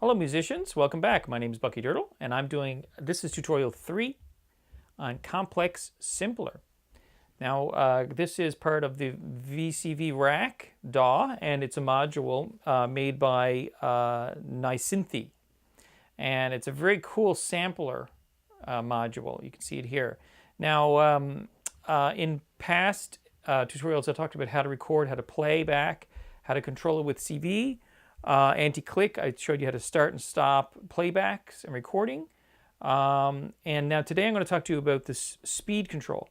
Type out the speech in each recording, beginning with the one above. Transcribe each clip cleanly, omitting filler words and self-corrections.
Hello musicians, welcome back. My name is Bucky Dirtle and this is tutorial 3 on Complex Simpler. Now this is part of the VCV Rack DAW and it's a module made by Nisynthi. And it's a very cool sampler module. You can see it here. Now in past tutorials I talked about how to record, how to play back, how to control it with CV. Anti-click, I showed you how to start and stop playbacks and recording. And now today I'm going to talk to you about this speed control.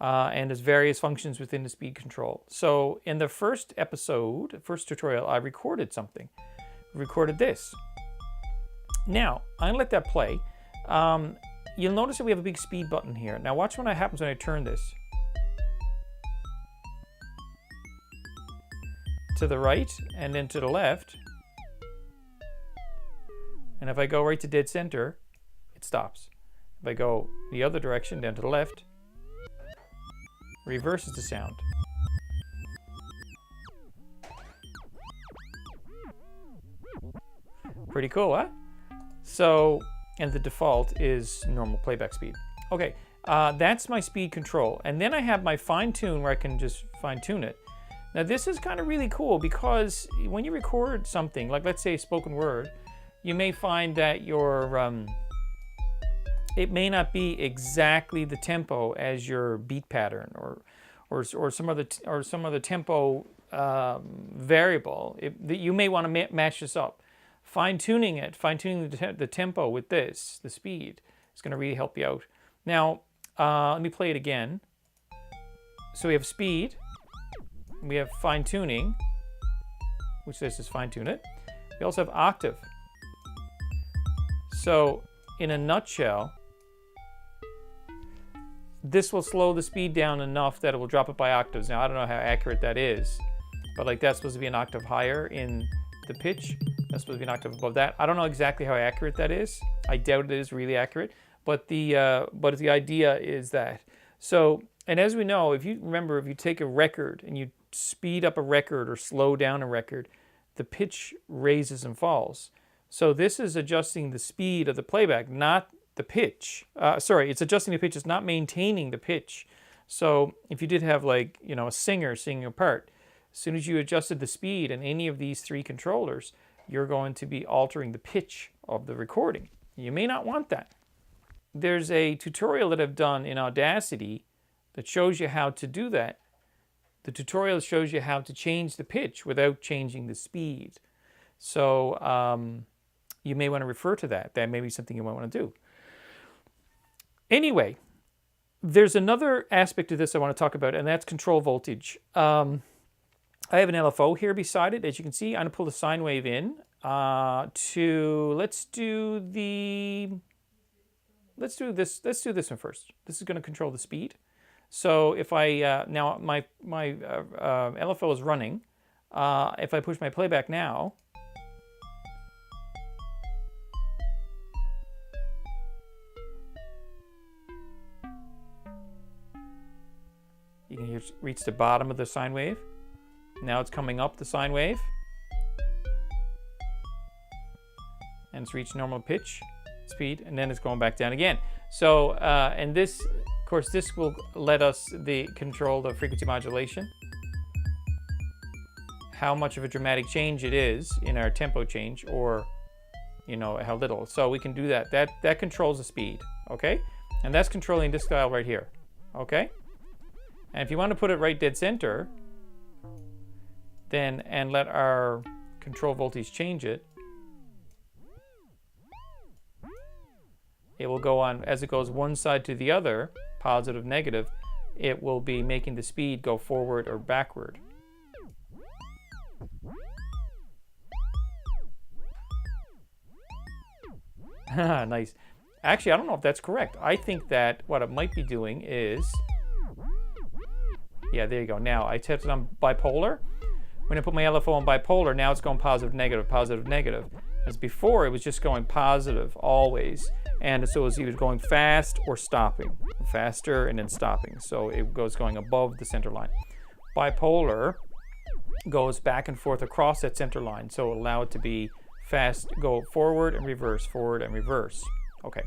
And there's various functions within the speed control. So in the first tutorial, I recorded something. Recorded this. Now, I'm going to let that play. You'll notice that we have a big speed button here. Now watch what happens when I turn this. To the right and then to the left, and if I go right to dead center, it stops. If I go the other direction down to the left, reverses the sound. Pretty cool, huh? So, and the default is normal playback speed. Okay, that's my speed control, and then I have my fine tune where I can just fine tune it. Now this is kind of really cool because when you record something, like let's say spoken word, you may find that it may not be exactly the tempo as your beat pattern or some other tempo variable. You may want to match this up. Fine-tuning the tempo with the speed, is going to really help you out. Now let me play it again. So we have speed. We have fine-tuning, which this is fine-tune it. We also have octave. So in a nutshell, this will slow the speed down enough that it will drop it by octaves. Now I don't know how accurate that is, but like that's supposed to be an octave higher in the pitch. That's supposed to be an octave above that. I don't know exactly how accurate that is. I doubt it is really accurate, but the idea is that. So, and as we know, if you take a record and you speed up a record or slow down a record, the pitch raises and falls. So this is adjusting the speed of the playback, not the pitch. It's adjusting the pitch, it's not maintaining the pitch. So if you did have a singer singing a part, as soon as you adjusted the speed in any of these three controllers, you're going to be altering the pitch of the recording. You may not want that. There's a tutorial that I've done in Audacity that shows you how to do that. The tutorial shows you how to change the pitch without changing the speed. So you may want to refer to that. That may be something you might want to do. Anyway, there's another aspect of this I want to talk about, and that's control voltage. I have an LFO here beside it. As you can see, I'm going to pull the sine wave in let's do this one first. This is going to control the speed. So if I, now my LFO is running, if I push my playback now, you can reach the bottom of the sine wave. Now it's coming up the sine wave. And it's reached normal pitch, speed, and then it's going back down again. So, and this, of course, this will let us control the frequency modulation. How much of a dramatic change it is in our tempo change, or how little. So we can do that. That controls the speed, okay? And that's controlling this dial right here, okay? And if you want to put it right dead center, then and let our control voltage change it, it will go on as it goes one side to the other, positive, negative, it will be making the speed go forward or backward. Nice. Actually, I don't know if that's correct. I think that what it might be doing is, yeah, there you go. Now I set it on bipolar. When I put my LFO on bipolar, now it's going positive, negative, positive, negative. As before, it was just going positive always. And so it was either going fast or stopping. Faster and then stopping. So it goes going above the center line. Bipolar goes back and forth across that center line. So it'll allow it to be fast, go forward and reverse, forward and reverse. Okay.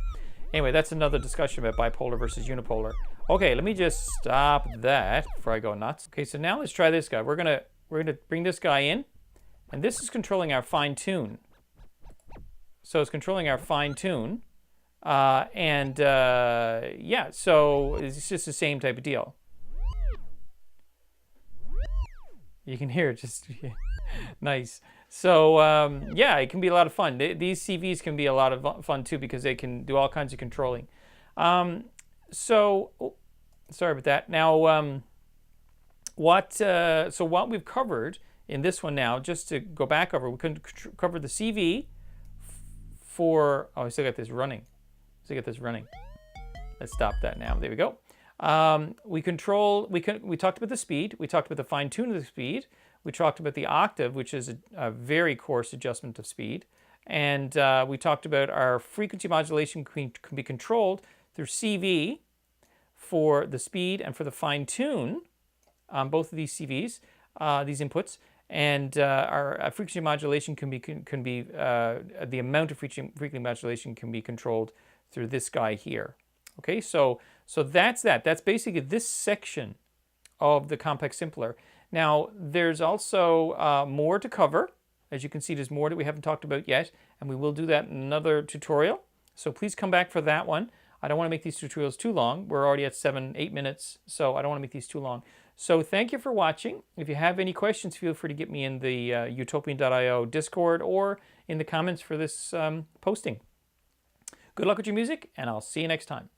Anyway, that's another discussion about bipolar versus unipolar. Okay, let me just stop that before I go nuts. Okay, so now let's try this guy. We're gonna bring this guy in, and this is controlling our fine tune. So it's controlling our fine tune, yeah. So it's just the same type of deal. You can hear it just nice. So yeah, it can be a lot of fun. These CVs can be a lot of fun too because they can do all kinds of controlling. So sorry about that. Now, so what we've covered in this one now, just to go back over, we cover the CV for. Oh, I still got this running. Let's stop that now. There we go. We talked about the speed. We talked about the fine tune of the speed. We talked about the octave, which is a very coarse adjustment of speed. And we talked about our frequency modulation can be controlled through CV for the speed and for the fine tune on both of these CVs, these inputs. And our frequency modulation can be the amount of frequency modulation can be controlled through this guy here. Okay, so that's that. That's basically this section of the complex simpler. Now, there's also more to cover. As you can see, there's more that we haven't talked about yet, and we will do that in another tutorial. So please come back for that one. I don't want to make these tutorials too long. We're already at 7-8 minutes, so I don't want to make these too long. So thank you for watching. If you have any questions, feel free to get me in the utopian.io Discord or in the comments for this posting. Good luck with your music, and I'll see you next time.